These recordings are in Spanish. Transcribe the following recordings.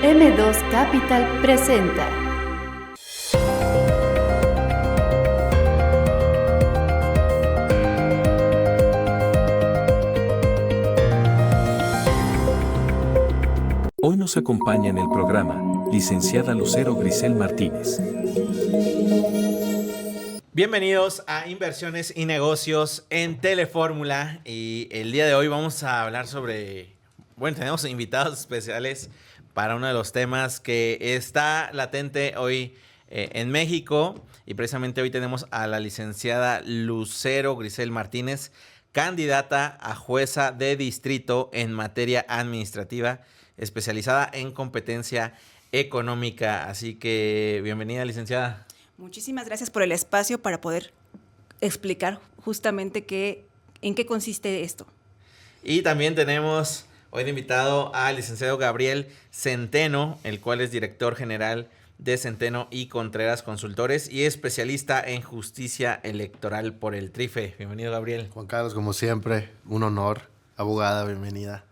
M2 Capital presenta. Hoy nos acompaña en el programa, licenciada Lucero Grisel Martínez. Bienvenidos a Inversiones y Negocios en Telefórmula, y el día de hoy vamos a hablar sobre, tenemos invitados especiales para uno de los temas que está latente hoy en México, y precisamente hoy tenemos a la licenciada Lucero Grisel Martínez, candidata a jueza de distrito en materia administrativa, especializada en competencia económica. Así que bienvenida, licenciada. Muchísimas gracias por el espacio para poder explicar justamente en qué consiste esto. Y también tenemos hoy de invitado al licenciado Gabriel Centeno, el cual es director general de Centeno y Contreras Consultores y especialista en justicia electoral por el TRIFE. Bienvenido, Gabriel. Juan Carlos, como siempre, un honor. Abogada, bienvenida.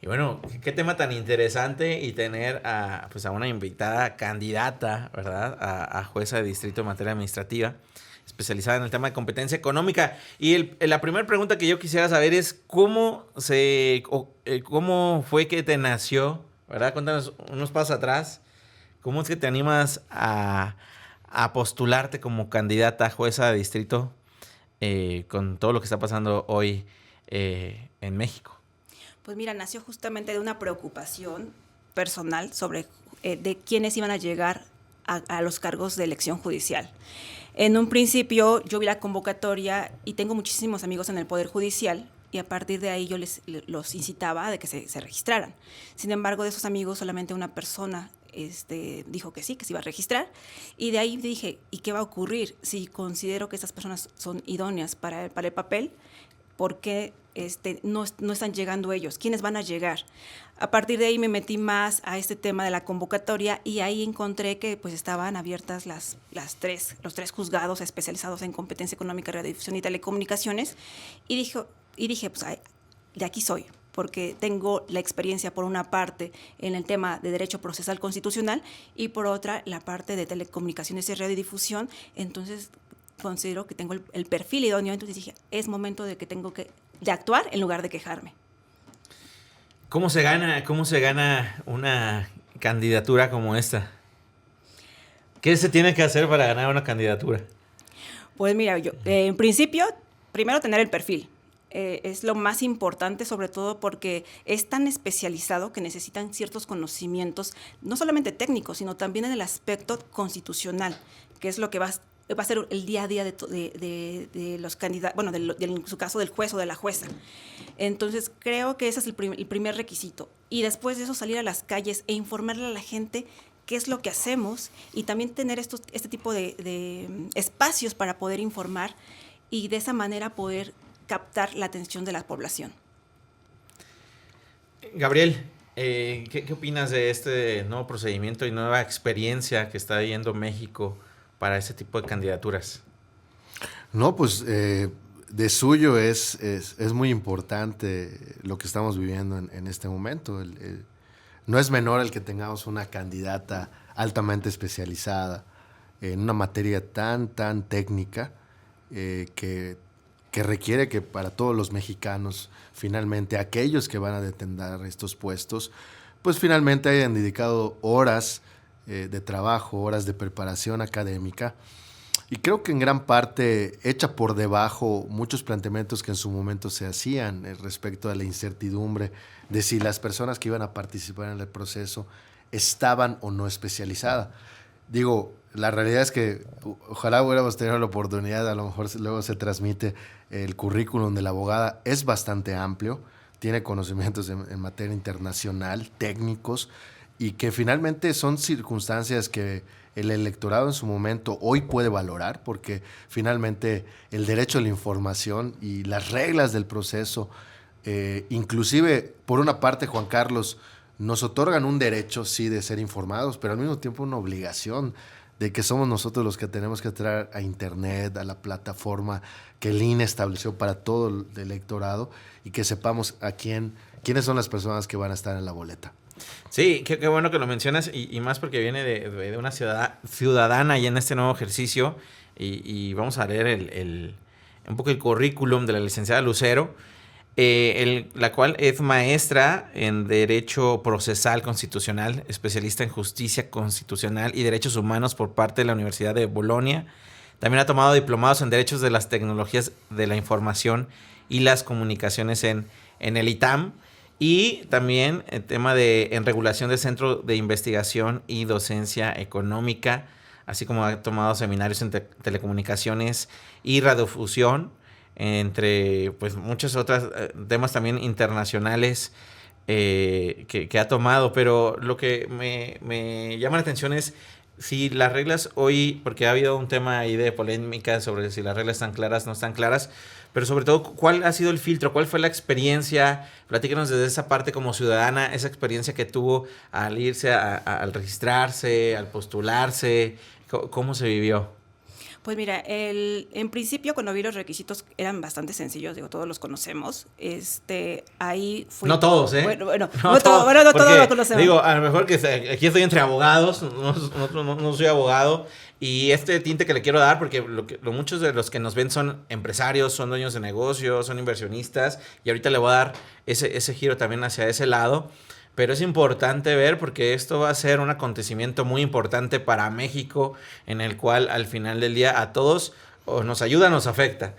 Y bueno, qué tema tan interesante, y tener a una invitada candidata, ¿verdad?, a jueza de distrito en materia administrativa, especializada en el tema de competencia económica. Y la primera pregunta que yo quisiera saber es cómo fue que te nació, ¿verdad? Cuéntanos unos pasos atrás. ¿Cómo es que te animas a postularte como candidata a jueza de distrito con todo lo que está pasando hoy en México? Pues mira, nació justamente de una preocupación personal sobre de quiénes iban a llegar a los cargos de elección judicial. En un principio yo vi la convocatoria y tengo muchísimos amigos en el Poder Judicial, y a partir de ahí yo los incitaba de que se registraran. Sin embargo, de esos amigos solamente una persona dijo que sí, que se iba a registrar, y de ahí dije, ¿y qué va a ocurrir si considero que estas personas son idóneas para el papel? ¿Por qué no están llegando ellos? ¿Quiénes van a llegar? A partir de ahí me metí más a este tema de la convocatoria, y ahí encontré que pues estaban abiertas los tres juzgados especializados en competencia económica, radiodifusión y telecomunicaciones, y dije pues de aquí soy, porque tengo la experiencia por una parte en el tema de derecho procesal constitucional y por otra la parte de telecomunicaciones y radiodifusión. Entonces considero que tengo el perfil idóneo. Entonces dije, es momento de actuar en lugar de quejarme. ¿Cómo se gana una candidatura como esta? ¿Qué se tiene que hacer para ganar una candidatura? Pues mira, yo en principio, primero tener el perfil. Es lo más importante, sobre todo porque es tan especializado que necesitan ciertos conocimientos, no solamente técnicos, sino también en el aspecto constitucional, que es lo que va a ser el día a día de los candidatos, en su caso del juez o de la jueza. Entonces creo que ese es el primer requisito. Y después de eso salir a las calles e informarle a la gente qué es lo que hacemos, y también tener este tipo de espacios para poder informar y de esa manera poder captar la atención de la población. Gabriel, ¿qué opinas de este nuevo procedimiento y nueva experiencia que está yendo México para este tipo de candidaturas? No, pues de suyo es muy importante lo que estamos viviendo en este momento. No es menor el que tengamos una candidata altamente especializada en una materia tan técnica que requiere que para todos los mexicanos, finalmente aquellos que van a detener estos puestos, pues finalmente hayan dedicado horas de trabajo, horas de preparación académica, y creo que en gran parte echa por debajo muchos planteamientos que en su momento se hacían respecto a la incertidumbre de si las personas que iban a participar en el proceso estaban o no especializadas. Digo, la realidad es que ojalá hubiéramos tenido la oportunidad, a lo mejor luego se transmite, el currículum de la abogada es bastante amplio, tiene conocimientos en materia internacional, técnicos, y que finalmente son circunstancias que el electorado en su momento hoy puede valorar, porque finalmente el derecho a la información y las reglas del proceso, inclusive por una parte, Juan Carlos, nos otorgan un derecho, sí, de ser informados, pero al mismo tiempo una obligación de que somos nosotros los que tenemos que entrar a Internet, a la plataforma que el INE estableció para todo el electorado, y que sepamos quiénes son las personas que van a estar en la boleta. Sí, qué bueno que lo mencionas y más porque viene de una ciudadana y en este nuevo ejercicio y vamos a leer un poco el currículum de la licenciada Lucero, la cual es maestra en Derecho Procesal Constitucional, especialista en Justicia Constitucional y Derechos Humanos por parte de la Universidad de Bolonia. También ha tomado diplomados en Derechos de las Tecnologías de la Información y las Comunicaciones en el ITAM. Y también el tema en regulación del Centro de Investigación y Docencia Económica, así como ha tomado seminarios en telecomunicaciones y radiofusión, entre pues muchos otros temas también internacionales que ha tomado. Pero lo que me llama la atención es si las reglas hoy, porque ha habido un tema ahí de polémica sobre si las reglas están claras, no están claras, pero sobre todo, ¿cuál ha sido el filtro? ¿Cuál fue la experiencia? Platícanos desde esa parte como ciudadana, esa experiencia que tuvo al irse, al registrarse, al postularse, ¿cómo se vivió? Pues mira, en principio cuando vi los requisitos eran bastante sencillos, digo, todos los conocemos. Ahí fui. No todos, ¿eh? Bueno, no todos lo conocemos. Digo, a lo mejor que aquí estoy entre abogados, no soy abogado, y este tinte que le quiero dar, porque muchos de los que nos ven son empresarios, son dueños de negocios, son inversionistas, y ahorita le voy a dar ese giro también hacia ese lado. Pero es importante ver porque esto va a ser un acontecimiento muy importante para México, en el cual al final del día a todos o nos ayuda o nos afecta.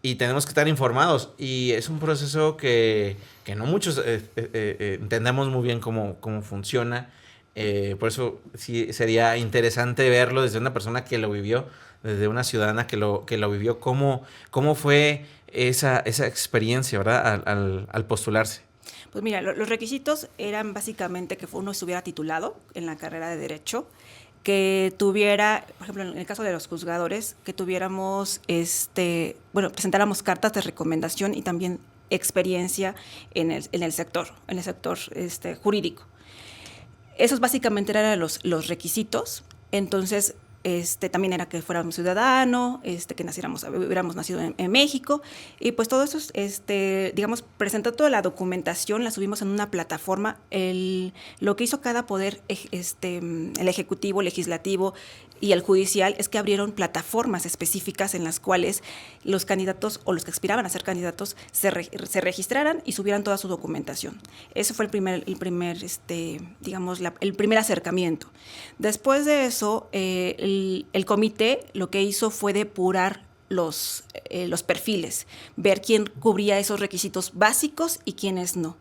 Y tenemos que estar informados. Y es un proceso que no muchos entendemos muy bien cómo funciona. Por eso sí sería interesante verlo desde una persona que lo vivió, desde una ciudadana que lo vivió, cómo fue esa experiencia, ¿verdad? Al postularse. Pues mira, los requisitos eran básicamente que uno estuviera titulado en la carrera de Derecho, que tuviera, por ejemplo, en el caso de los juzgadores, que tuviéramos, presentáramos cartas de recomendación y también experiencia en el sector jurídico. Esos básicamente eran los requisitos. Entonces, también era que fuéramos ciudadano, que hubiéramos nacido en México, y pues todo eso, digamos, presentó toda la documentación, la subimos en una plataforma. Lo que hizo cada poder, el ejecutivo, legislativo y el judicial, es que abrieron plataformas específicas en las cuales los candidatos o los que aspiraban a ser candidatos se registraran y subieran toda su documentación. Ese fue el primer acercamiento. Después de eso, el comité lo que hizo fue depurar los perfiles, ver quién cubría esos requisitos básicos y quiénes no.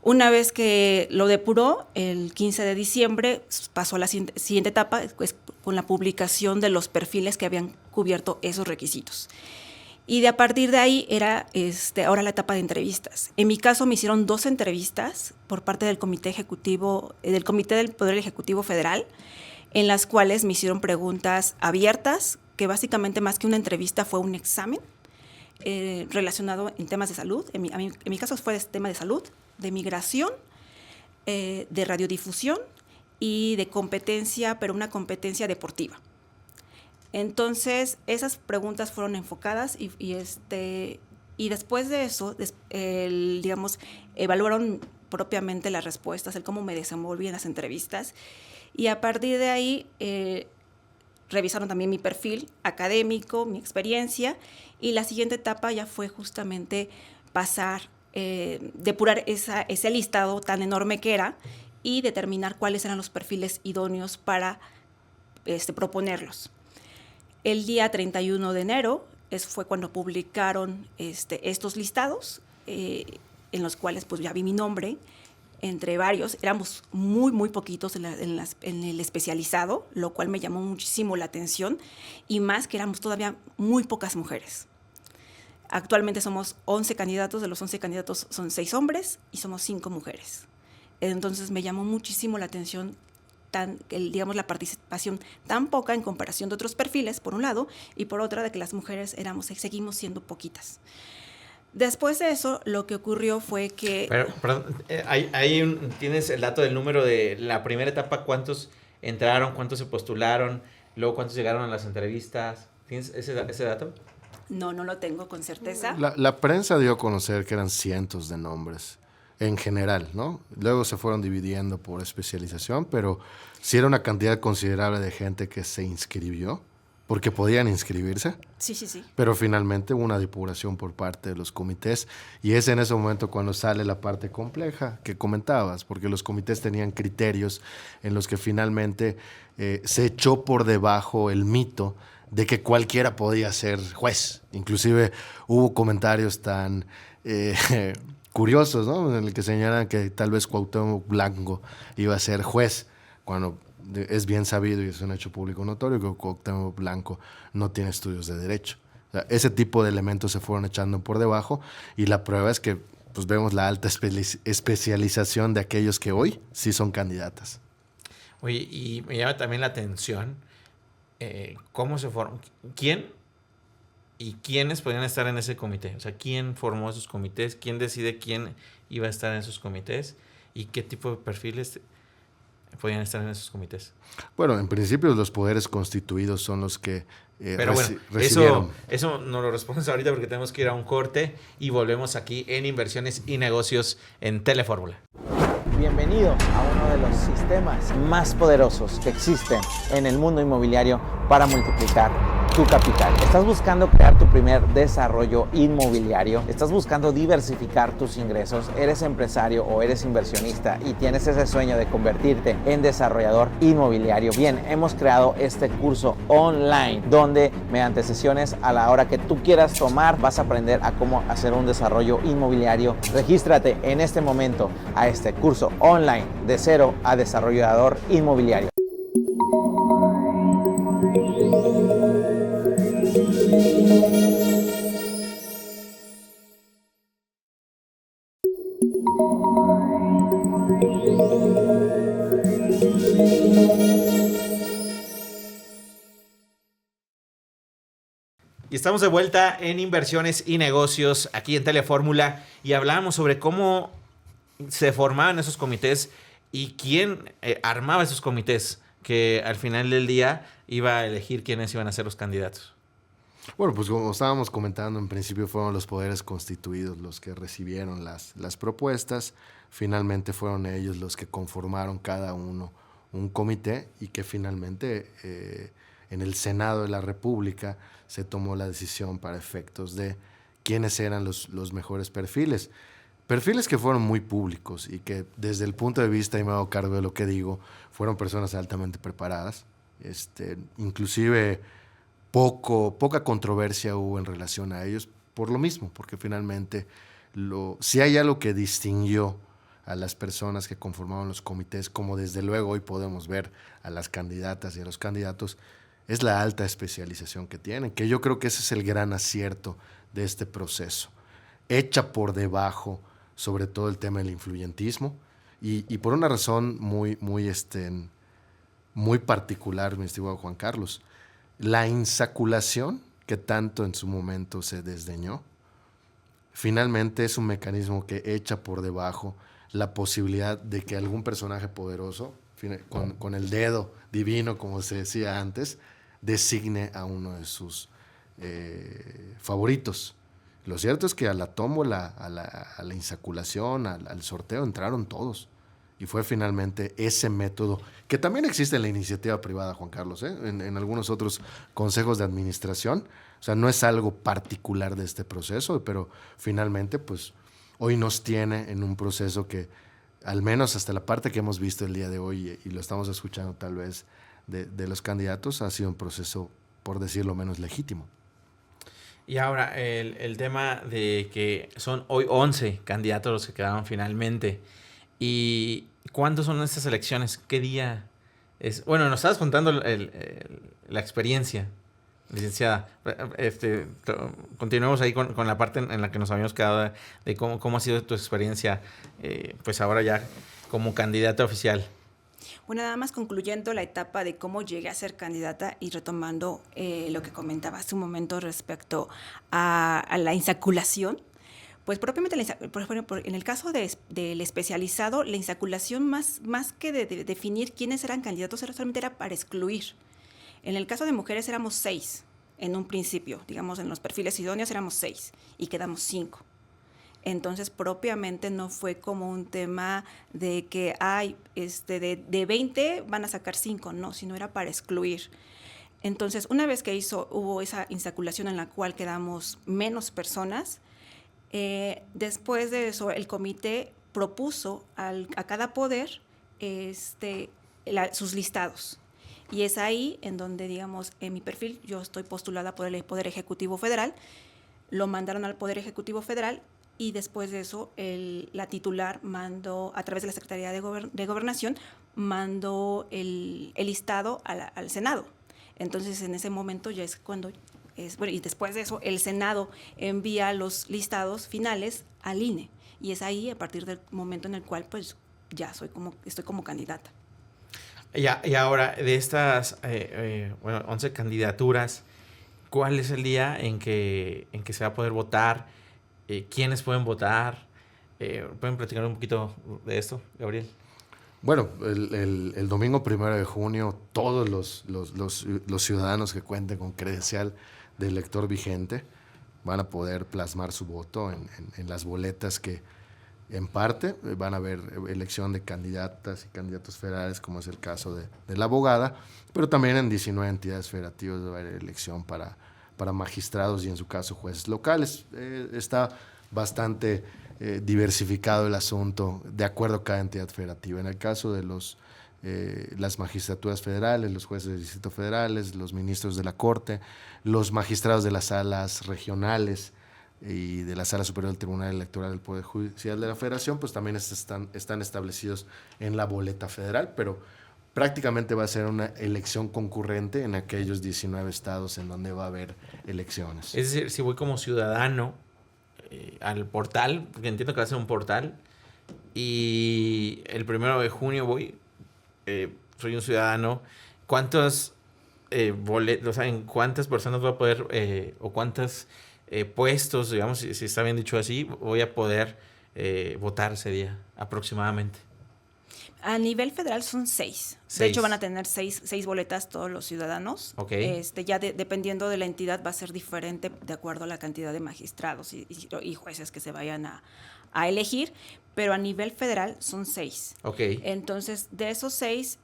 Una vez que lo depuró, el 15 de diciembre pasó a la siguiente etapa, pues, con la publicación de los perfiles que habían cubierto esos requisitos. Y a partir de ahí era ahora la etapa de entrevistas. En mi caso me hicieron 2 entrevistas por parte del Comité del Poder Ejecutivo Federal, en las cuales me hicieron preguntas abiertas, que básicamente más que una entrevista fue un examen relacionado en temas de salud. En mi caso fue tema de salud, de migración, de radiodifusión y de competencia, pero una competencia deportiva. Entonces, esas preguntas fueron enfocadas y después de eso, evaluaron propiamente las respuestas, el cómo me desenvolví en las entrevistas, y a partir de ahí revisaron también mi perfil académico, mi experiencia, y la siguiente etapa ya fue justamente depurar ese listado tan enorme que era y determinar cuáles eran los perfiles idóneos para proponerlos. El día 31 de enero fue cuando publicaron estos listados, en los cuales pues ya vi mi nombre, entre varios. Éramos muy, muy poquitos en el especializado, lo cual me llamó muchísimo la atención, y más que éramos todavía muy pocas mujeres. Actualmente somos 11 candidatos, de los 11 candidatos son 6 hombres y somos 5 mujeres. Entonces me llamó muchísimo la atención la participación tan poca en comparación de otros perfiles, por un lado, y por otra, de que las mujeres seguimos siendo poquitas. Después de eso, lo que ocurrió fue que... Perdón, ¿tienes el dato del número de la primera etapa? ¿Cuántos entraron? ¿Cuántos se postularon? Luego, ¿cuántos llegaron a las entrevistas? ¿Tienes ese dato? No lo tengo con certeza. La prensa dio a conocer que eran cientos de nombres. en general, ¿no? Luego se fueron dividiendo por especialización, pero sí era una cantidad considerable de gente que se inscribió, porque podían inscribirse. Sí. Pero finalmente hubo una depuración por parte de los comités y es en ese momento cuando sale la parte compleja que comentabas, porque los comités tenían criterios en los que finalmente se echó por debajo el mito de que cualquiera podía ser juez. Inclusive hubo comentarios tan curiosos, ¿no? En el que señalan que tal vez Cuauhtémoc Blanco iba a ser juez, cuando es bien sabido y es un hecho público notorio que Cuauhtémoc Blanco no tiene estudios de derecho. O sea, ese tipo de elementos se fueron echando por debajo y la prueba es que pues, vemos la alta especialización de aquellos que hoy sí son candidatas. Oye, y me llama también la atención cómo se formó, quién y quiénes podían estar en ese comité. O sea, quién formó esos comités, quién decide quién iba a estar en esos comités y qué tipo de perfiles podían estar en esos comités. Bueno, en principio los poderes constituidos son los que Pero bueno, recibieron. eso no lo respondes ahorita porque tenemos que ir a un corte y volvemos aquí en Inversiones y Negocios en Telefórmula. Bienvenido a uno de los sistemas más poderosos que existen en el mundo inmobiliario para multiplicar tu capital. ¿Estás buscando crear tu primer desarrollo inmobiliario? ¿Estás buscando diversificar tus ingresos? ¿Eres empresario o eres inversionista y tienes ese sueño de convertirte en desarrollador inmobiliario? Bien, hemos creado este curso online donde mediante sesiones a la hora que tú quieras tomar vas a aprender a cómo hacer un desarrollo inmobiliario. Regístrate en este momento a este curso online de cero a desarrollador inmobiliario. Y estamos de vuelta en Inversiones y Negocios aquí en Telefórmula y hablamos sobre cómo se formaban esos comités y quién armaba esos comités que al final del día iba a elegir quiénes iban a ser los candidatos. Bueno, pues como estábamos comentando, en principio fueron los poderes constituidos los que recibieron las propuestas. Finalmente fueron ellos los que conformaron cada uno un comité y que finalmente en el Senado de la República se tomó la decisión para efectos de quiénes eran los mejores perfiles. Perfiles que fueron muy públicos y que desde el punto de vista, y me hago cargo de lo que digo, fueron personas altamente preparadas. Inclusive poca controversia hubo en relación a ellos por lo mismo, porque finalmente si hay algo que distinguió a las personas que conformaban los comités, como desde luego hoy podemos ver a las candidatas y a los candidatos, es la alta especialización que tienen, que yo creo que ese es el gran acierto de este proceso. Echa por debajo sobre todo el tema del influyentismo y por una razón muy particular, mi estimado Juan Carlos. La insaculación, que tanto en su momento se desdeñó, finalmente es un mecanismo que echa por debajo la posibilidad de que algún personaje poderoso, con el dedo divino, como se decía antes, designe a uno de sus favoritos. Lo cierto es que a la tómbola, a la insaculación, al sorteo entraron todos. Y fue finalmente ese método, que también existe en la iniciativa privada, Juan Carlos, en algunos otros consejos de administración. O sea, no es algo particular de este proceso, pero finalmente, pues, hoy nos tiene en un proceso que, al menos hasta la parte que hemos visto el día de hoy, y lo estamos escuchando tal vez de los candidatos, ha sido un proceso, por decirlo menos, legítimo. Y ahora, el tema de que son hoy 11 candidatos los que quedaron finalmente. ¿Y cuándo son estas elecciones? ¿Qué día es? Bueno, nos estabas contando la experiencia, licenciada. Continuemos ahí con la parte en la que nos habíamos quedado de cómo ha sido tu experiencia, pues ahora ya como candidata oficial. Bueno, nada más concluyendo la etapa de cómo llegué a ser candidata y retomando lo que comentaba hace un momento respecto a la insaculación. Pues propiamente, en el caso del especializado, la insaculación más que de definir quiénes eran candidatos, solamente era para excluir. En el caso de mujeres éramos 6 en un principio, digamos en los perfiles idóneos éramos 6 y quedamos 5. Entonces, propiamente no fue como un tema de que hay de 20 van a sacar 5, no, sino era para excluir. Entonces, una vez que hubo esa insaculación en la cual quedamos menos personas, después de eso el comité propuso a cada poder sus listados. Y es ahí en donde, digamos, en mi perfil, yo estoy postulada por el Poder Ejecutivo Federal, lo mandaron al Poder Ejecutivo Federal y después de eso la titular mandó, a través de la Secretaría de Gobernación, mandó el listado al Senado. Entonces, en ese momento ya es cuando, y después de eso, el Senado envía los listados finales al INE. Y es ahí, a partir del momento en el cual, pues, ya estoy como candidata. Y ahora, de estas 11 candidaturas, ¿cuál es el día en que se va a poder votar? ¿Quiénes pueden votar? ¿Pueden platicar un poquito de esto, Gabriel? Bueno, el domingo 1 de junio, todos los ciudadanos que cuenten con credencial de elector vigente van a poder plasmar su voto en las boletas que, en parte, van a haber elección de candidatas y candidatos federales, como es el caso de la abogada, pero también en 19 entidades federativas va a haber elección para magistrados y, en su caso, jueces locales. Está bastante diversificado el asunto de acuerdo a cada entidad federativa. En el caso de las magistraturas federales, los jueces de distrito federales, los ministros de la Corte, los magistrados de las salas regionales y de la Sala Superior del Tribunal Electoral del Poder Judicial de la Federación, pues también están establecidos en la boleta federal, pero prácticamente va a ser una elección concurrente en aquellos 19 estados en donde va a haber elecciones. Es decir, si voy como ciudadano al portal, porque entiendo que va a ser un portal, y el 1 de junio voy, soy un ciudadano, ¿cuántos boletos, o sea, en cuántas personas voy a poder, o cuántos puestos, digamos, si está bien dicho así, voy a poder votar ese día aproximadamente? A nivel federal son 6. De hecho, van a tener 6 boletas todos los ciudadanos. Okay. Ya dependiendo de la entidad va a ser diferente de acuerdo a la cantidad de magistrados y jueces que se vayan a elegir, pero a nivel federal son 6. Okay. Entonces, de esos 6,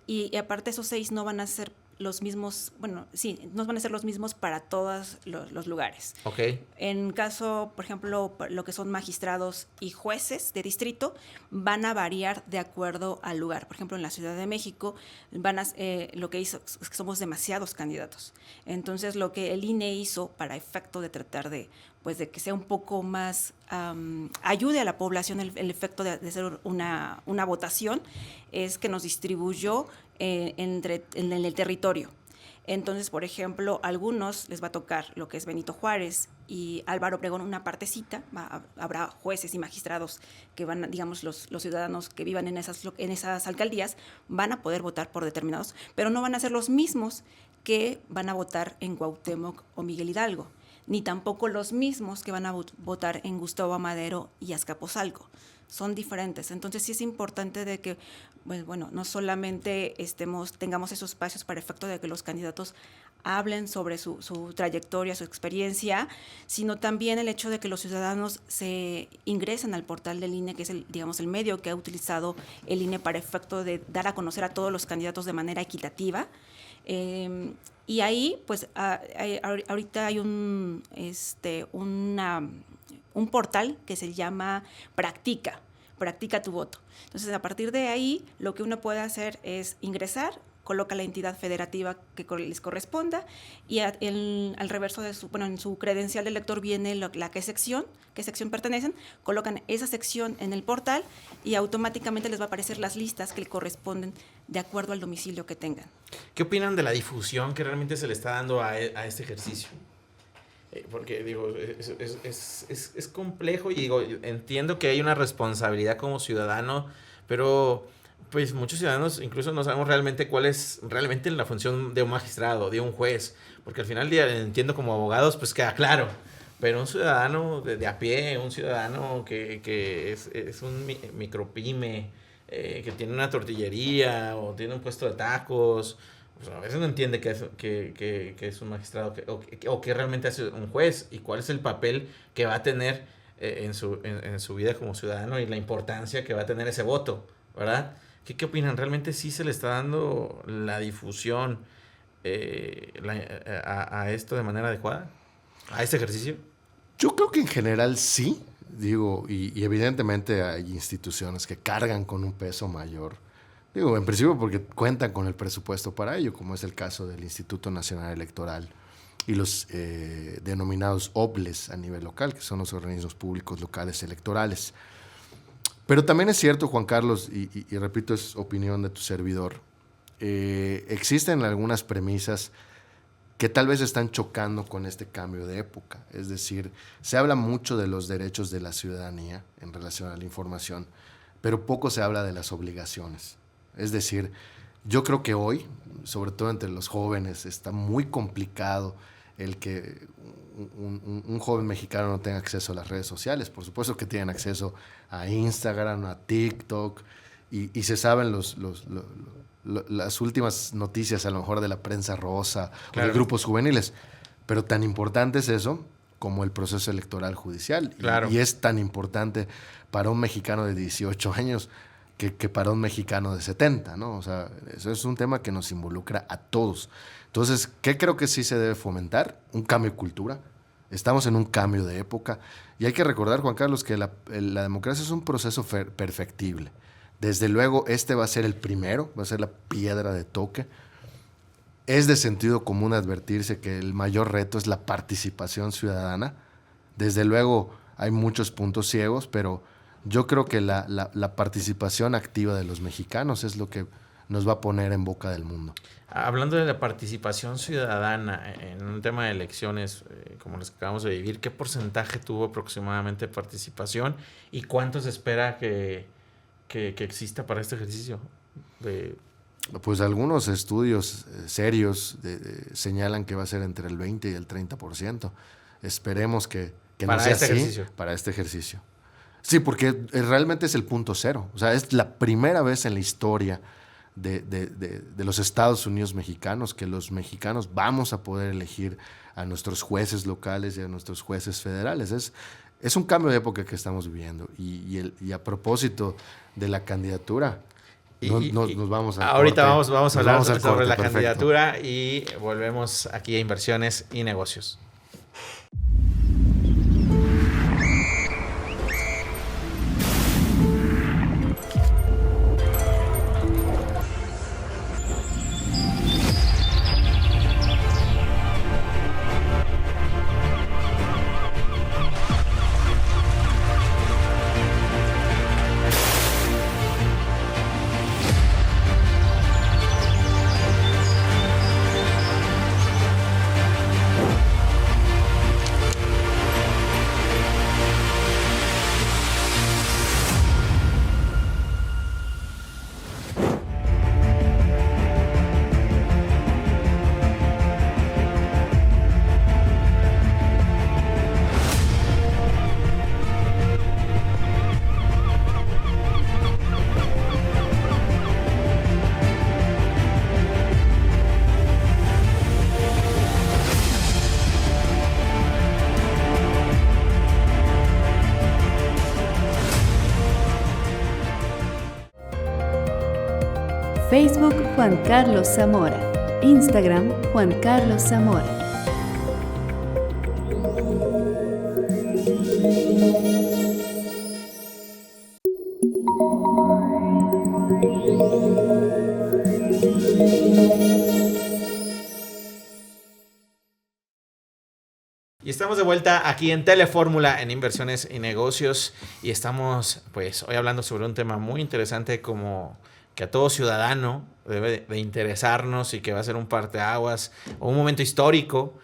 y aparte esos 6 no van a ser los mismos, bueno, sí, no van a ser los mismos para todos los lugares. Okay. En caso, por ejemplo, lo que son magistrados y jueces de distrito, van a variar de acuerdo al lugar. Por ejemplo, en la Ciudad de México, lo que hizo es que somos demasiados candidatos. Entonces, lo que el INE hizo para efecto de tratar de que sea un poco más, ayude a la población el efecto de hacer una votación, es que nos distribuyó en el territorio. Entonces, por ejemplo, a algunos les va a tocar lo que es Benito Juárez y Álvaro Obregón, una partecita. Habrá jueces y magistrados que van, digamos, los ciudadanos que vivan en esas alcaldías van a poder votar por determinados, pero no van a ser los mismos que van a votar en Cuauhtémoc o Miguel Hidalgo, ni tampoco los mismos que van a votar en Gustavo Amadero y Azcapotzalco. Son diferentes. Entonces sí es importante de que, bueno, no solamente tengamos esos espacios para efecto de que los candidatos hablen sobre su trayectoria, su experiencia, sino también el hecho de que los ciudadanos se ingresen al portal del INE, que es el medio que ha utilizado el INE para efecto de dar a conocer a todos los candidatos de manera equitativa. Y ahí, pues, ahorita hay un portal que se llama Practica tu voto. Entonces, a partir de ahí, lo que uno puede hacer es ingresar, coloca la entidad federativa que les corresponda y al reverso en su credencial de elector viene qué sección pertenecen, colocan esa sección en el portal y automáticamente les va a aparecer las listas que le corresponden de acuerdo al domicilio que tengan. ¿Qué opinan de la difusión que realmente se le está dando a este ejercicio? Porque digo, es complejo y digo, entiendo que hay una responsabilidad como ciudadano, pero pues muchos ciudadanos incluso no sabemos realmente cuál es realmente la función de un magistrado, de un juez, porque al final del día, entiendo como abogados, pues queda claro, pero un ciudadano de a pie, un ciudadano que es un micropyme, que tiene una tortillería o tiene un puesto de tacos, pues a veces no entiende qué es un magistrado o qué realmente hace un juez y cuál es el papel que va a tener en su vida como ciudadano y la importancia que va a tener ese voto, ¿verdad? ¿Qué opinan? ¿Realmente sí se le está dando la difusión a esto de manera adecuada? ¿A este ejercicio? Yo creo que en general sí, digo, y evidentemente hay instituciones que cargan con un peso mayor. Digo, en principio porque cuentan con el presupuesto para ello, como es el caso del Instituto Nacional Electoral y los denominados OPLES a nivel local, que son los organismos públicos locales electorales. Pero también es cierto, Juan Carlos, y repito, es opinión de tu servidor, existen algunas premisas que tal vez están chocando con este cambio de época. Es decir, se habla mucho de los derechos de la ciudadanía en relación a la información, pero poco se habla de las obligaciones. Es decir, yo creo que hoy, sobre todo entre los jóvenes, está muy complicado el que un joven mexicano no tenga acceso a las redes sociales. Por supuesto que tienen acceso a Instagram, a TikTok, y se saben las últimas noticias a lo mejor de la prensa rosa, claro, o de grupos juveniles. Pero tan importante es eso como el proceso electoral judicial. Claro. Y es tan importante para un mexicano de 18 años que para un mexicano de 70, ¿no? O sea, eso es un tema que nos involucra a todos. Entonces, ¿qué creo que sí se debe fomentar? Un cambio de cultura. Estamos en un cambio de época. Y hay que recordar, Juan Carlos, que la democracia es un proceso perfectible. Desde luego, este va a ser el primero, va a ser la piedra de toque. Es de sentido común advertirse que el mayor reto es la participación ciudadana. Desde luego, hay muchos puntos ciegos, pero yo creo que la participación activa de los mexicanos es lo que nos va a poner en boca del mundo. Hablando de la participación ciudadana en un tema de elecciones como las que acabamos de vivir, ¿qué porcentaje tuvo aproximadamente de participación y cuánto se espera que exista para este ejercicio? Pues algunos estudios serios señalan que va a ser entre el 20 y el 30%. Esperemos que no sea así para este ejercicio. Sí, porque realmente es el punto cero. O sea, es la primera vez en la historia de los Estados Unidos mexicanos que los mexicanos vamos a poder elegir a nuestros jueces locales y a nuestros jueces federales. Es un cambio de época que estamos viviendo. Y a propósito de la candidatura, nos vamos a ahorita corte. vamos a hablar sobre corte, la perfecto. candidatura y volvemos aquí a Inversiones y Negocios. Facebook Juan Carlos Zamora. Instagram Juan Carlos Zamora. Y estamos de vuelta aquí en Telefórmula en Inversiones y Negocios y estamos pues hoy hablando sobre un tema muy interesante como que a todo ciudadano debe de interesarnos y que va a ser un parteaguas o un momento histórico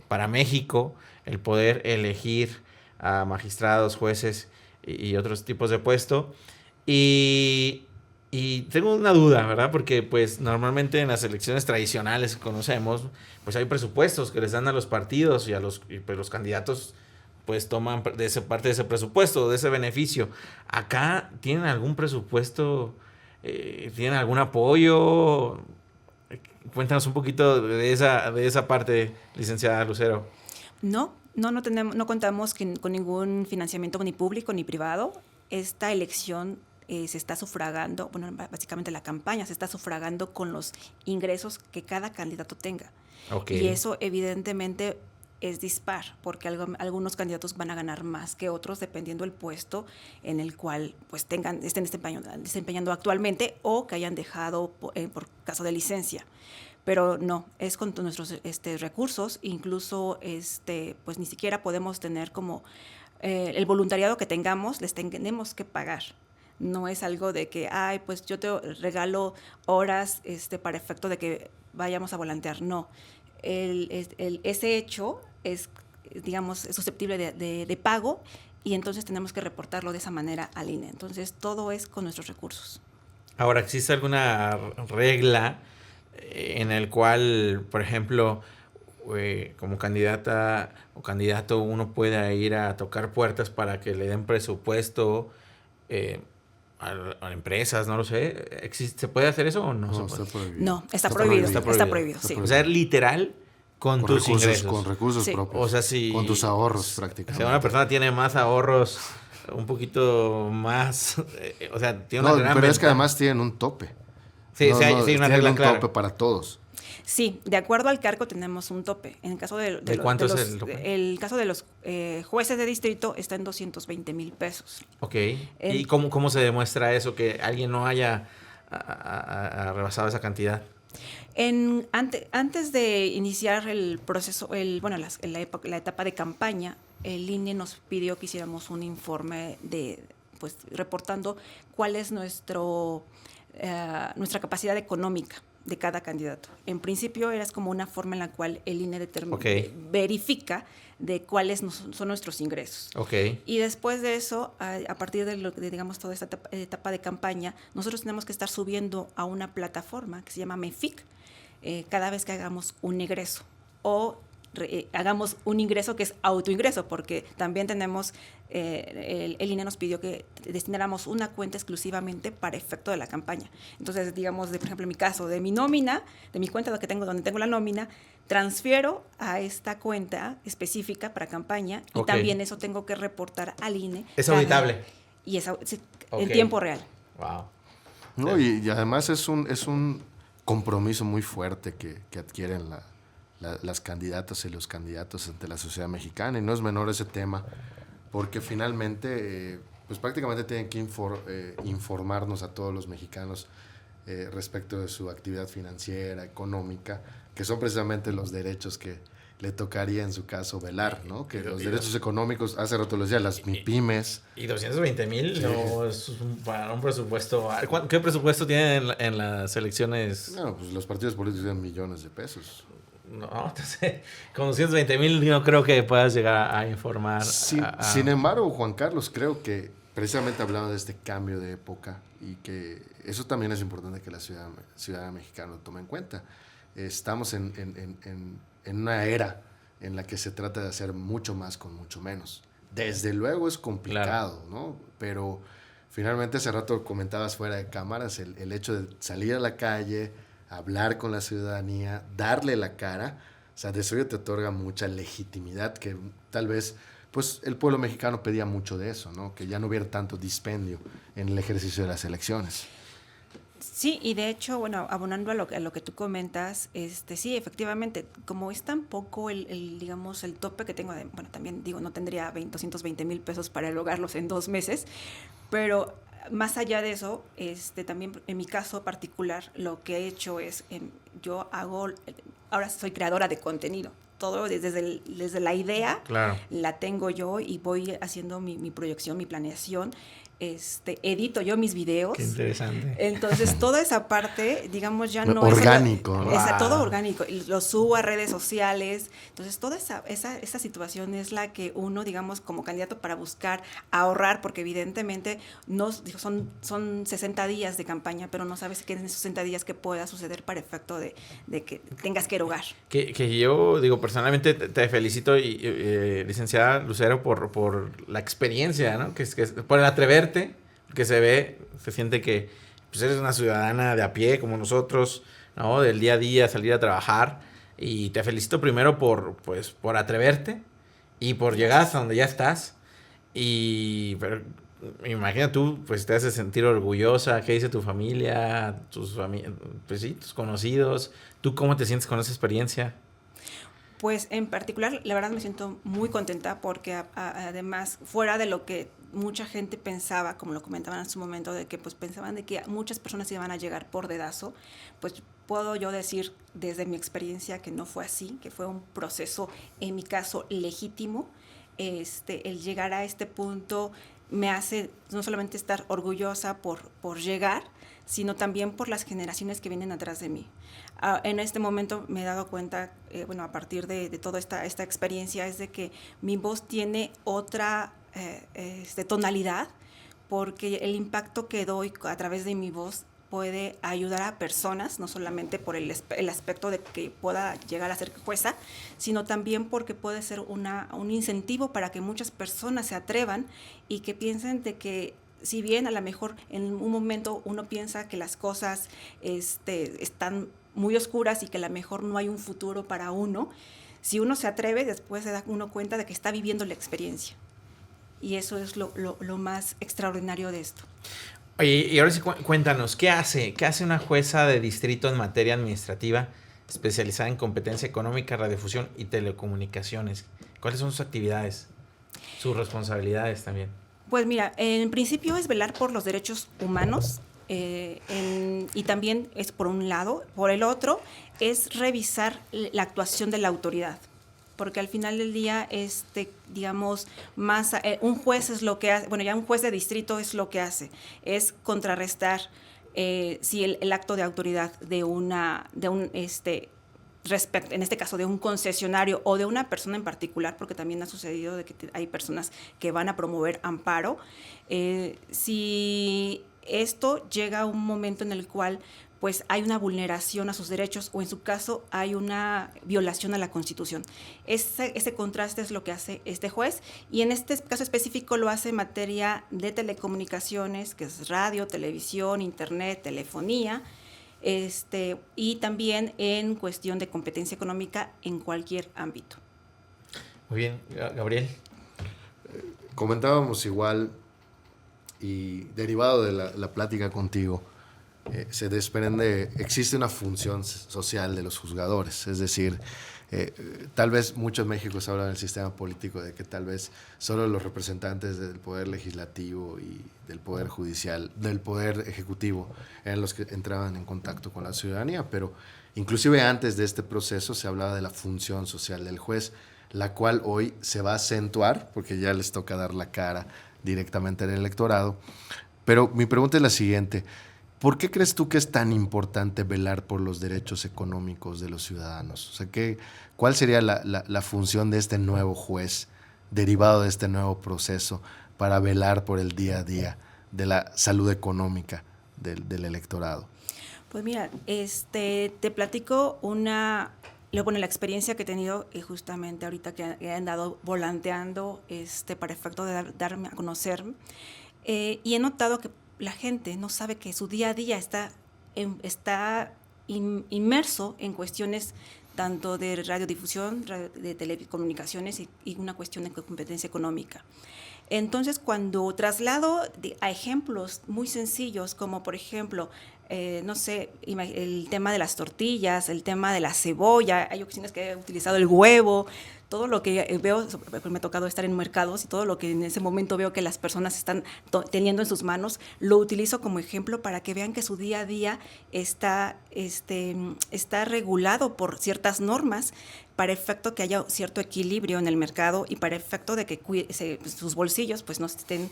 para México, el poder elegir a magistrados, jueces y otros tipos de puesto. Y tengo una duda, ¿verdad? Porque pues normalmente en las elecciones tradicionales que conocemos, pues hay presupuestos que les dan a los partidos y pues los candidatos pues toman parte de ese presupuesto, de ese beneficio. ¿Acá tienen algún presupuesto? ¿Tienen algún apoyo? Cuéntanos un poquito de esa parte, licenciada Lucero. No, No contamos con ningún financiamiento ni público ni privado. Esta elección se está sufragando, bueno, básicamente la campaña se está sufragando con los ingresos que cada candidato tenga. Okay. Y eso evidentemente es dispar, porque algunos candidatos van a ganar más que otros dependiendo del puesto en el cual pues estén desempeñando actualmente o que hayan dejado por caso de licencia. Pero no, es con nuestros recursos, incluso pues ni siquiera podemos tener como el voluntariado que tengamos, les tenemos que pagar. No es algo de que, pues yo te regalo horas para efecto de que vayamos a volantear. No, ese hecho es, digamos, es susceptible de pago y entonces tenemos que reportarlo de esa manera al INE. Entonces, todo es con nuestros recursos. Ahora, ¿existe alguna regla en el cual, por ejemplo, como candidata o candidato uno pueda ir a tocar puertas para que le den presupuesto a empresas, no lo sé? ¿Se puede hacer eso o no? No, está prohibido. No, está prohibido. Está prohibido, sí. O sea, literal, con tus ingresos. Con recursos sí. propios. O sea, si... Con tus ahorros, prácticamente. O sea, una persona tiene más ahorros, un poquito más... o sea, tiene una gran pero es ventaja. que además tienen un tope. Sí, sí, hay una regla clara. un tope para todos. Sí, de acuerdo al cargo tenemos un tope. En el caso ¿De cuánto es el tope? El caso de los jueces de distrito está en 220,000 pesos. Ok. ¿Y cómo se demuestra eso? Que alguien no haya rebasado esa cantidad. Antes de iniciar el proceso, la etapa de campaña, el INE nos pidió que hiciéramos un informe pues reportando cuál es nuestra capacidad económica de cada candidato. En principio era como una forma en la cual el INE verifica de cuáles son nuestros ingresos. Okay. Y después de eso, a partir de digamos, toda esta etapa de campaña, nosotros tenemos que estar subiendo a una plataforma que se llama MEFIC cada vez que hagamos un egreso o hagamos un ingreso que es autoingreso, porque también tenemos, el INE nos pidió que destináramos una cuenta exclusivamente para efecto de la campaña. Entonces, digamos, por ejemplo, en mi caso, de mi nómina, de mi cuenta donde tengo la nómina, transfiero a esta cuenta específica para campaña y también eso tengo que reportar al INE. ¿Es auditable? Y es en tiempo real. Wow. No, y además es un compromiso muy fuerte que adquieren las candidatas y los candidatos ante la sociedad mexicana, y no es menor ese tema, porque finalmente pues prácticamente tienen que informarnos a todos los mexicanos respecto de su actividad financiera, económica, que son precisamente los derechos que le tocaría en su caso velar, ¿no? Que los derechos económicos, hace rato lo decía, las MIPYMES. Y 220,000 sí. No es para un presupuesto. ¿Qué presupuesto tienen en las elecciones? No, pues los partidos políticos tienen millones de pesos. No, entonces, con 220,000 no creo que puedas llegar a informar. Sin embargo, Juan Carlos, creo que precisamente hablando de este cambio de época, y que eso también es importante que la ciudad mexicana lo tome en cuenta. Estamos en una era en la que se trata de hacer mucho más con mucho menos. Desde luego es complicado, claro, ¿no? Pero finalmente hace rato comentabas fuera de cámaras el hecho de salir a la calle, hablar con la ciudadanía, darle la cara, o sea, de eso te otorga mucha legitimidad, que tal vez pues el pueblo mexicano pedía mucho de eso, ¿no? Que ya no hubiera tanto dispendio en el ejercicio de las elecciones. Sí, y de hecho, bueno, abonando a lo que tú comentas, sí, efectivamente, como es tan poco digamos, el tope que tengo, bueno, también digo, no tendría 220,000 pesos para lograrlos en 2 meses, pero más allá de eso, también en mi caso particular, lo que he hecho es, ahora soy creadora de contenido. Todo desde la idea, claro, la tengo yo y voy haciendo mi proyección, mi planeación. Edito yo mis videos. Qué interesante. Entonces, toda esa parte, digamos, ya no orgánico, es... Orgánico. Todo orgánico. Y lo subo a redes sociales. Entonces, toda esa situación es la que uno, digamos, como candidato para buscar ahorrar, porque evidentemente son 60 días de campaña, pero no sabes qué en esos 60 días que pueda suceder para efecto de que tengas que erogar. Que yo, digo, personalmente te felicito, licenciada Lucero, por la experiencia, ¿no? Que por el atreverte, que se siente que pues eres una ciudadana de a pie como nosotros, ¿no? Del día a día, salir a trabajar, y te felicito primero por atreverte, y por llegar hasta donde ya estás. Pero imagina tú, pues te hace sentir orgullosa. ¿Qué dice tu familia? Pues sí, tus conocidos. ¿Tú cómo te sientes con esa experiencia? Pues en particular, la verdad me siento muy contenta porque además, fuera de lo que mucha gente pensaba, como lo comentaban en su momento, de que pues pensaban de que muchas personas iban a llegar por dedazo, pues puedo yo decir desde mi experiencia que no fue así, que fue un proceso, en mi caso, legítimo. El llegar a este punto me hace no solamente estar orgullosa por llegar, sino también por las generaciones que vienen atrás de mí. En este momento me he dado cuenta, a partir de toda esta experiencia, es de que mi voz tiene otra tonalidad, porque el impacto que doy a través de mi voz puede ayudar a personas, no solamente por el aspecto de que pueda llegar a ser jueza, sino también porque puede ser un incentivo para que muchas personas se atrevan y que piensen de que, si bien a lo mejor en un momento uno piensa que las cosas están muy oscuras y que a lo mejor no hay un futuro para uno, si uno se atreve, después se da uno cuenta de que está viviendo la experiencia. Y eso es lo más extraordinario de esto. Oye, y ahora sí cuéntanos, ¿qué hace una jueza de distrito en materia administrativa especializada en competencia económica, radiodifusión y telecomunicaciones? ¿Cuáles son sus actividades, sus responsabilidades también? Pues mira, en principio es velar por los derechos humanos, y también es por un lado. Por el otro es revisar la actuación de la autoridad, porque al final del día, digamos, un juez es lo que hace, ya un juez de distrito es lo que hace, es contrarrestar si el acto de autoridad respecto, en este caso, de un concesionario o de una persona en particular, porque también ha sucedido de que hay personas que van a promover amparo. Si esto llega a un momento en el cual pues hay una vulneración a sus derechos o en su caso hay una violación a la Constitución. Ese contraste es lo que hace este juez, y en este caso específico lo hace en materia de telecomunicaciones, que es radio, televisión, internet, telefonía, y también en cuestión de competencia económica en cualquier ámbito. Muy bien, Gabriel. Comentábamos igual, y derivado de la plática contigo, se desprende, existe una función social de los juzgadores, es decir, tal vez muchos Méxicos hablan del sistema político de que tal vez solo los representantes del poder legislativo y del poder judicial, del poder ejecutivo, eran los que entraban en contacto con la ciudadanía, pero inclusive antes de este proceso se hablaba de la función social del juez, la cual hoy se va a acentuar porque ya les toca dar la cara directamente al electorado. Pero mi pregunta es la siguiente: ¿por qué crees tú que es tan importante velar por los derechos económicos de los ciudadanos? O sea, ¿cuál sería la función de este nuevo juez derivado de este nuevo proceso para velar por el día a día de la salud económica del electorado? Pues mira, te platico la experiencia que he tenido justamente ahorita que he andado volanteando para efecto de darme a conocer, y he notado que la gente no sabe que su día a día está inmerso en cuestiones tanto de radiodifusión, de telecomunicaciones y una cuestión de competencia económica. Entonces, cuando traslado a ejemplos muy sencillos, como por ejemplo, el tema de las tortillas, el tema de la cebolla, hay ocasiones que he utilizado el huevo, todo lo que veo, me ha tocado estar en mercados y todo lo que en ese momento veo que las personas están teniendo en sus manos, lo utilizo como ejemplo para que vean que su día a día está regulado por ciertas normas para efecto que haya cierto equilibrio en el mercado y para efecto de que sus bolsillos pues no estén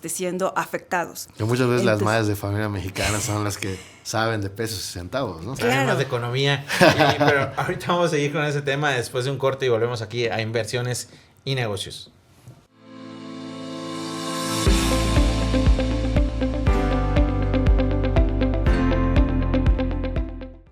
siendo afectados. Que muchas veces las madres de familia mexicana son las que saben de pesos y centavos, ¿no? Saben más de economía. Pero ahorita vamos a seguir con ese tema después de un corte y volvemos aquí a Inversiones y Negocios.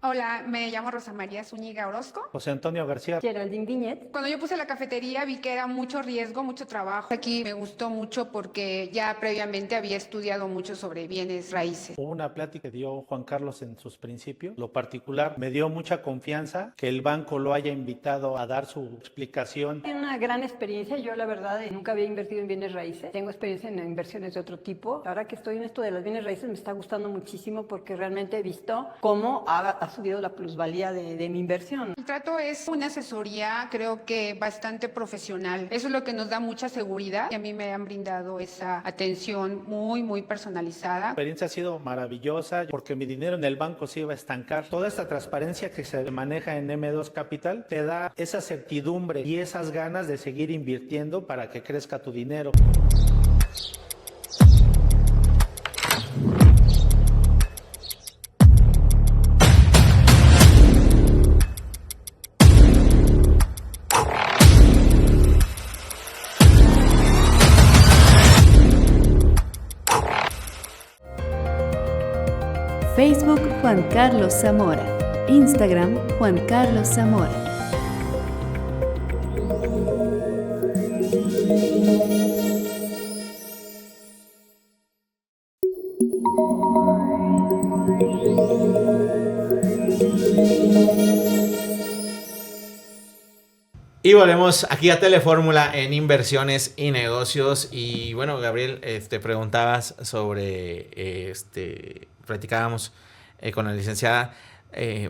Hola, me llamo Rosa María Zúñiga Orozco. José Antonio García. Geraldine Viñet. Cuando yo puse la cafetería vi que era mucho riesgo, mucho trabajo. Aquí me gustó mucho porque ya previamente había estudiado mucho sobre bienes raíces. Hubo una plática que dio Juan Carlos en sus principios. Lo particular me dio mucha confianza que el banco lo haya invitado a dar su explicación. Tiene una gran experiencia. Yo la verdad nunca había invertido en bienes raíces. Tengo experiencia en inversiones de otro tipo. Ahora que estoy en esto de las bienes raíces me está gustando muchísimo porque realmente he visto cómo ha subido la plusvalía de mi inversión. El trato es una asesoría, creo que bastante profesional. Eso es lo que nos da mucha seguridad y a mí me han brindado esa atención muy personalizada. La experiencia ha sido maravillosa porque mi dinero en el banco se iba a estancar. Toda esta transparencia que se maneja en M2 Capital te da esa certidumbre y esas ganas de seguir invirtiendo para que crezca tu dinero. Facebook Juan Carlos Zamora. Instagram Juan Carlos Zamora. Y volvemos aquí a Telefórmula en Inversiones y Negocios. Y bueno, Gabriel, preguntabas sobre, platicábamos con la licenciada,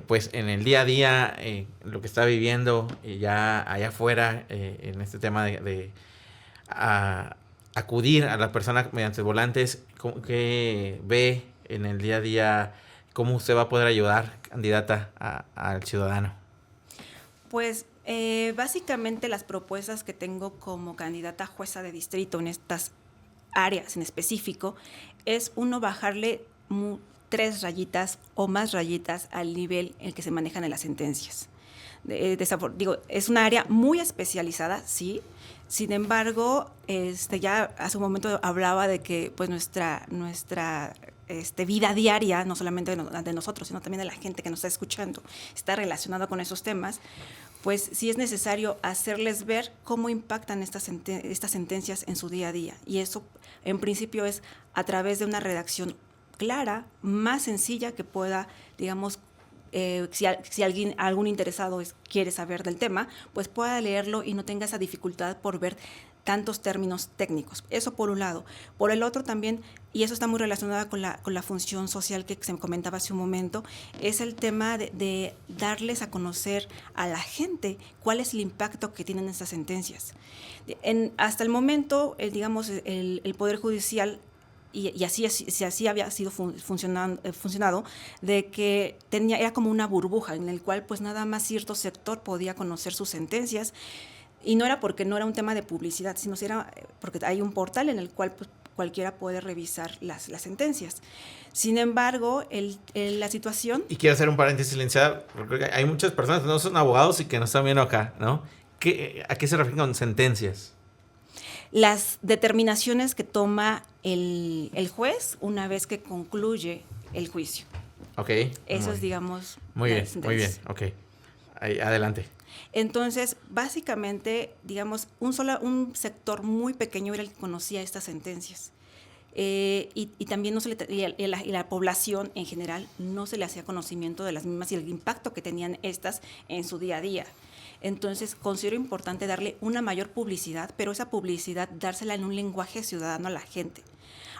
pues en el día a día, lo que está viviendo ya allá afuera, en este tema de acudir a la persona mediante volantes, ¿qué ve en el día a día? ¿Cómo usted va a poder ayudar, candidata, al ciudadano? Pues básicamente las propuestas que tengo como candidata a jueza de distrito en estas áreas en específico es bajarle 3 rayitas o más rayitas al nivel en el que se manejan en las sentencias. Es una área muy especializada, sí. Sin embargo, ya hace un momento hablaba de que pues nuestra vida diaria, no solamente de nosotros, sino también de la gente que nos está escuchando, está relacionada con esos temas. Pues sí es necesario hacerles ver cómo impactan estas sentencias en su día a día. Y eso, en principio, es a través de una redacción clara, más sencilla, que pueda, digamos, si algún interesado quiere saber del tema, pues pueda leerlo y no tenga esa dificultad por ver tantos términos técnicos. Eso por un lado. Por el otro también, y eso está muy relacionado con la función social que se comentaba hace un momento, es el tema de darles a conocer a la gente cuál es el impacto que tienen estas sentencias. Hasta el momento, el Poder Judicial, y así había sido funcionado, de que era como una burbuja en el cual pues nada más cierto sector podía conocer sus sentencias. Y no era porque no era un tema de publicidad, sino era porque hay un portal en el cual pues, cualquiera puede revisar las sentencias. Sin embargo, la situación... Y quiero hacer un paréntesis, licenciada, porque hay muchas personas que no son abogados y que nos están viendo acá, ¿no? ¿A qué se refieren con sentencias? Las determinaciones que toma el juez una vez que concluye el juicio. Ok. Eso es, digamos... Muy bien, ok. Ahí, adelante. Entonces, básicamente, digamos, un sector muy pequeño era el que conocía estas sentencias. Y también la población en general no se le hacía conocimiento de las mismas y el impacto que tenían estas en su día a día. Entonces, considero importante darle una mayor publicidad, pero esa publicidad dársela en un lenguaje ciudadano a la gente.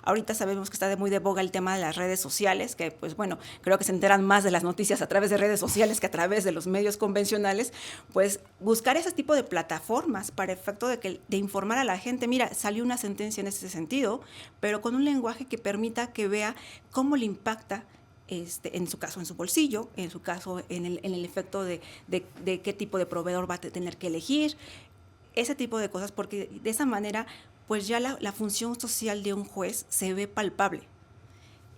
Ahorita sabemos que está muy de boga el tema de las redes sociales, que pues bueno, creo que se enteran más de las noticias a través de redes sociales que a través de los medios convencionales. Pues buscar ese tipo de plataformas para efecto de informar a la gente, mira, salió una sentencia en ese sentido, pero con un lenguaje que permita que vea cómo le impacta, en su caso en su bolsillo, en su caso en el efecto de qué tipo de proveedor va a tener que elegir, ese tipo de cosas, porque de esa manera pues ya la función social de un juez se ve palpable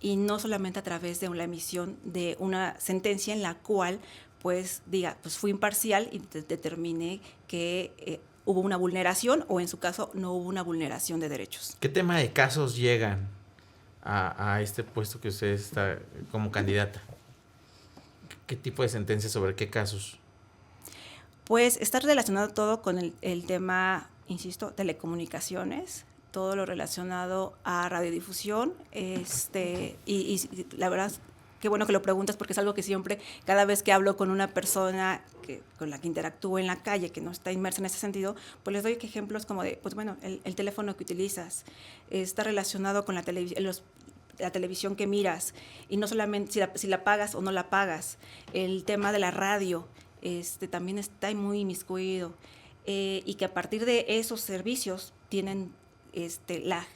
y no solamente a través de la emisión de una sentencia en la cual pues diga, pues fui imparcial y determiné que hubo una vulneración o en su caso no hubo una vulneración de derechos. ¿Qué tema de casos llegan a este puesto que usted está como candidata? ¿Qué tipo de sentencias sobre qué casos? Pues está relacionado todo con el tema, insisto, telecomunicaciones, todo lo relacionado a radiodifusión, y la verdad, qué bueno que lo preguntas porque es algo que siempre, cada vez que hablo con una persona con la que interactúo en la calle, que no está inmersa en ese sentido, pues les doy ejemplos como de, pues bueno, el teléfono que utilizas está relacionado con la televisión que miras, y no solamente si la pagas o no la pagas, el tema de la radio, también está muy inmiscuido, y que a partir de esos servicios tienen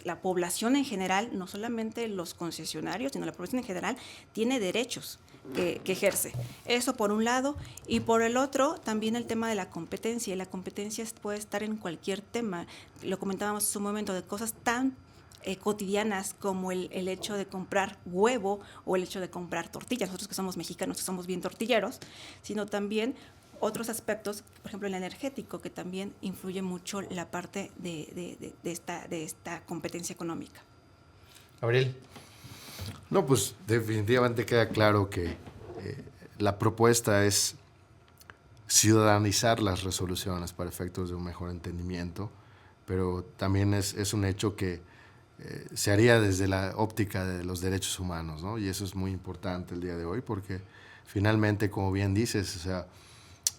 la población en general, no solamente los concesionarios, sino la población en general, tiene derechos que ejerce. Eso por un lado, y por el otro también el tema de la competencia, y la competencia puede estar en cualquier tema, lo comentábamos en su momento, de cosas tan cotidianas como el hecho de comprar huevo o el hecho de comprar tortillas, nosotros que somos mexicanos, que somos bien tortilleros, sino también otros aspectos, por ejemplo el energético, que también influye mucho la parte de esta competencia económica. Gabriel. No, pues definitivamente queda claro que la propuesta es ciudadanizar las resoluciones para efectos de un mejor entendimiento, pero también es un hecho que se haría desde la óptica de los derechos humanos, ¿no? Y eso es muy importante el día de hoy porque finalmente, como bien dices, o sea,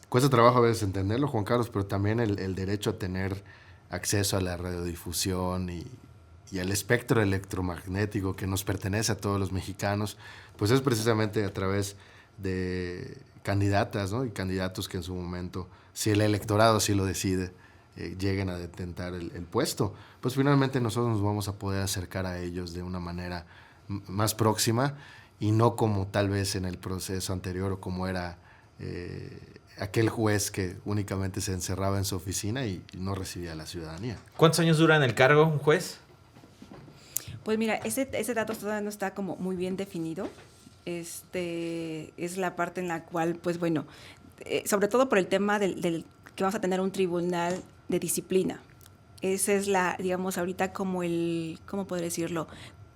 cuesta trabajo a veces entenderlo, Juan Carlos, pero también el derecho a tener acceso a la radiodifusión y al espectro electromagnético que nos pertenece a todos los mexicanos, pues es precisamente a través de candidatas, ¿no? Y candidatos que en su momento, si el electorado así lo decide, lleguen a detentar el puesto, pues finalmente nosotros nos vamos a poder acercar a ellos de una manera más próxima y no como tal vez en el proceso anterior o como era aquel juez que únicamente se encerraba en su oficina y no recibía a la ciudadanía. ¿Cuántos años dura en el cargo un juez? Pues mira, ese dato todavía no está como muy bien definido. Es la parte en la cual, pues bueno, sobre todo por el tema del que vamos a tener un tribunal de disciplina. Esa es digamos, ahorita como ¿cómo podría decirlo?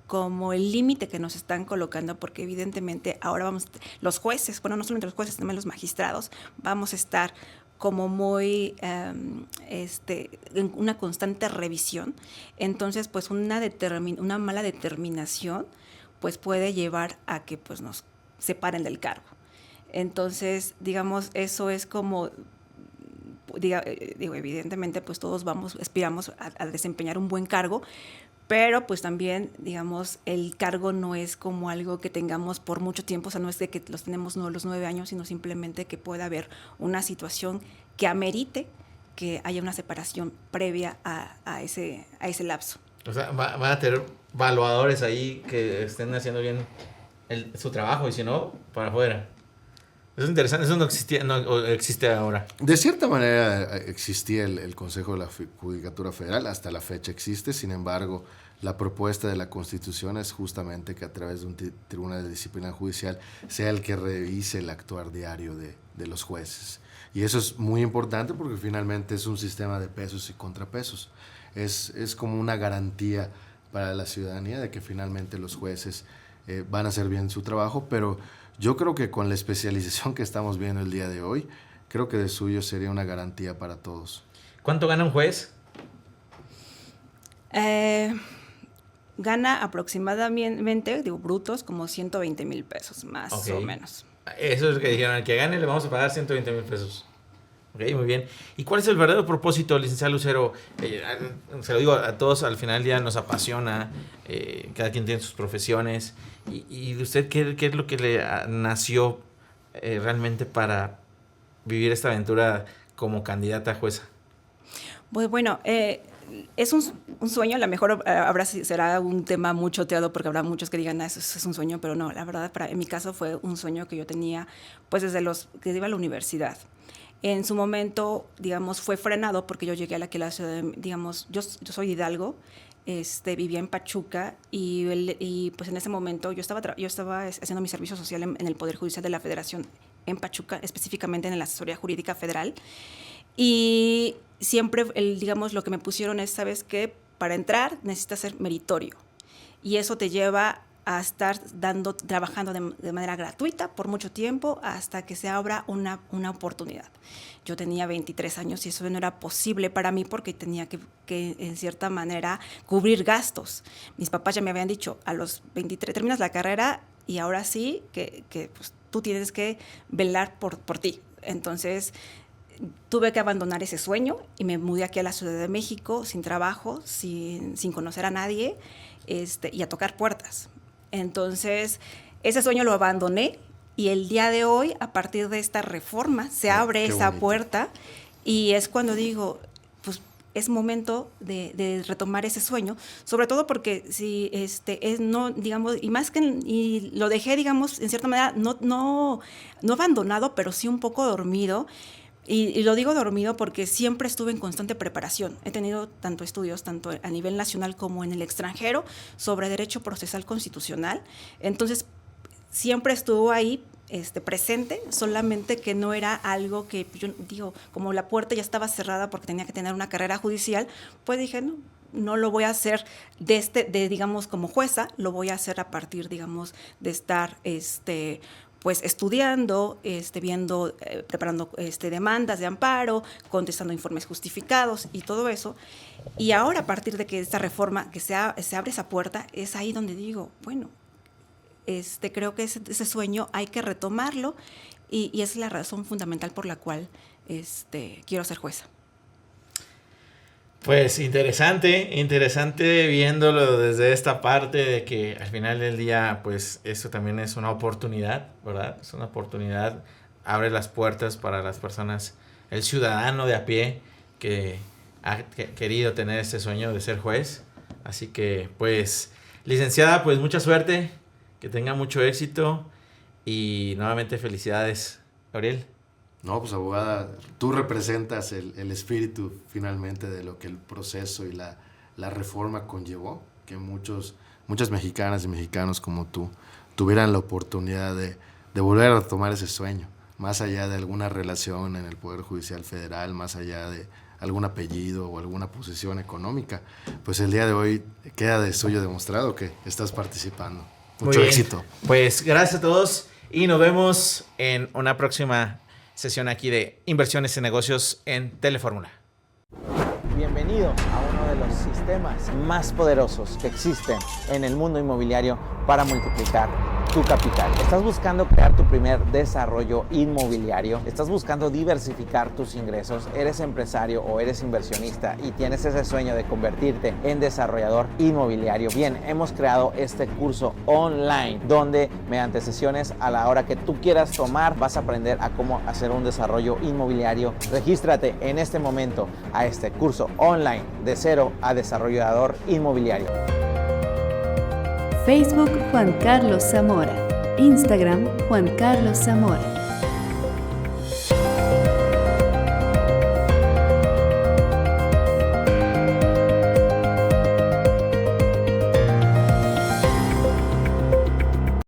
Como el límite que nos están colocando, porque evidentemente ahora los jueces, bueno, no solamente los jueces, también los magistrados, vamos a estar como muy en una constante revisión. Entonces, pues una mala determinación pues puede llevar a que pues nos separen del cargo. Entonces, digamos, eso es como digo, evidentemente pues todos aspiramos a desempeñar un buen cargo, pero pues también, digamos, el cargo no es como algo que tengamos por mucho tiempo, o sea, no es de que los tenemos los 9 años, sino simplemente que pueda haber una situación que amerite que haya una separación previa a ese lapso. O sea, van a tener evaluadores ahí que estén haciendo bien su trabajo y si no, para afuera. Eso es interesante, eso no existía, no existe ahora. De cierta manera existía el Consejo de la Judicatura Federal, hasta la fecha existe, sin embargo, la propuesta de la Constitución es justamente que a través de un tribunal de disciplina judicial sea el que revise el actuar diario de los jueces. Y eso es muy importante porque finalmente es un sistema de pesos y contrapesos. Es como una garantía para la ciudadanía de que finalmente los jueces van a hacer bien su trabajo, pero yo creo que con la especialización que estamos viendo el día de hoy, creo que de suyo sería una garantía para todos. ¿Cuánto gana un juez? Gana aproximadamente, digo, brutos, como 120,000 pesos, más o menos. Eso es lo que dijeron, al que gane le vamos a pagar 120,000 pesos. Ok, muy bien. ¿Y cuál es el verdadero propósito, licenciado Lucero? Se lo digo a todos, al final del día nos apasiona, cada quien tiene sus profesiones. ¿Y usted qué es lo que le nació realmente para vivir esta aventura como candidata a jueza? Pues bueno, es un sueño, a lo mejor será un tema muy choteado porque habrá muchos que digan, eso es un sueño, pero no, la verdad, en mi caso fue un sueño que yo tenía pues desde que iba a la universidad. En su momento, digamos, fue frenado porque yo llegué a la ciudad, digamos, yo soy de Hidalgo, vivía en Pachuca y pues en ese momento yo estaba haciendo mi servicio social en el Poder Judicial de la Federación en Pachuca, específicamente en la Asesoría Jurídica Federal. Y siempre, digamos, lo que me pusieron es, ¿sabes qué? Para entrar necesitas ser meritorio. Y eso te lleva a estar trabajando de manera gratuita por mucho tiempo hasta que se abra una oportunidad. Yo tenía 23 años y eso no era posible para mí porque tenía que en cierta manera cubrir gastos. Mis papás ya me habían dicho, a los 23 terminas la carrera y ahora sí que pues, tú tienes que velar por ti. Entonces tuve que abandonar ese sueño y me mudé aquí a la Ciudad de México sin trabajo, sin conocer a nadie y a tocar puertas. Entonces, ese sueño lo abandoné y el día de hoy, a partir de esta reforma, se abre esa puerta y es cuando digo, pues es momento de retomar ese sueño, sobre todo porque si no, digamos, y lo dejé, digamos, en cierta manera, no abandonado, pero sí un poco dormido. Y lo digo dormido porque siempre estuve en constante preparación. He tenido tanto estudios, tanto a nivel nacional como en el extranjero, sobre derecho procesal constitucional. Entonces, siempre estuvo ahí presente, solamente que no era algo que, yo digo, como la puerta ya estaba cerrada porque tenía que tener una carrera judicial, pues dije, no lo voy a hacer digamos, como jueza, lo voy a hacer a partir, digamos, de estar, pues estudiando, viendo, preparando demandas de amparo, contestando informes justificados y todo eso. Y ahora, a partir de que esta reforma, que se abre esa puerta, es ahí donde digo, bueno, creo que ese sueño hay que retomarlo y es la razón fundamental por la cual quiero ser jueza. Pues interesante viéndolo desde esta parte de que al final del día, pues eso también es una oportunidad, ¿verdad? Es una oportunidad, abre las puertas para las personas, el ciudadano de a pie que ha querido tener este sueño de ser juez. Así que, pues, licenciada, pues mucha suerte, que tenga mucho éxito y nuevamente felicidades, Gabriel. No, pues abogada, tú representas el espíritu finalmente de lo que el proceso y la reforma conllevó, que muchas mexicanas y mexicanos como tú tuvieran la oportunidad de volver a retomar ese sueño, más allá de alguna relación en el Poder Judicial Federal, más allá de algún apellido o alguna posición económica. Pues el día de hoy queda de suyo demostrado que estás participando. Mucho éxito. Pues gracias a todos y nos vemos en una próxima sesión aquí de Inversiones y Negocios en Telefórmula. Bienvenido a uno de los sistemas más poderosos que existen en el mundo inmobiliario para multiplicar tu capital. ¿Estás buscando crear tu primer desarrollo inmobiliario? ¿Estás buscando diversificar tus ingresos? ¿Eres empresario o eres inversionista y tienes ese sueño de convertirte en desarrollador inmobiliario? Bien, hemos creado este curso online donde mediante sesiones a la hora que tú quieras tomar vas a aprender a cómo hacer un desarrollo inmobiliario. Regístrate en este momento a este curso online de cero a desarrollador inmobiliario. Facebook Juan Carlos Zamora. Instagram Juan Carlos Zamora.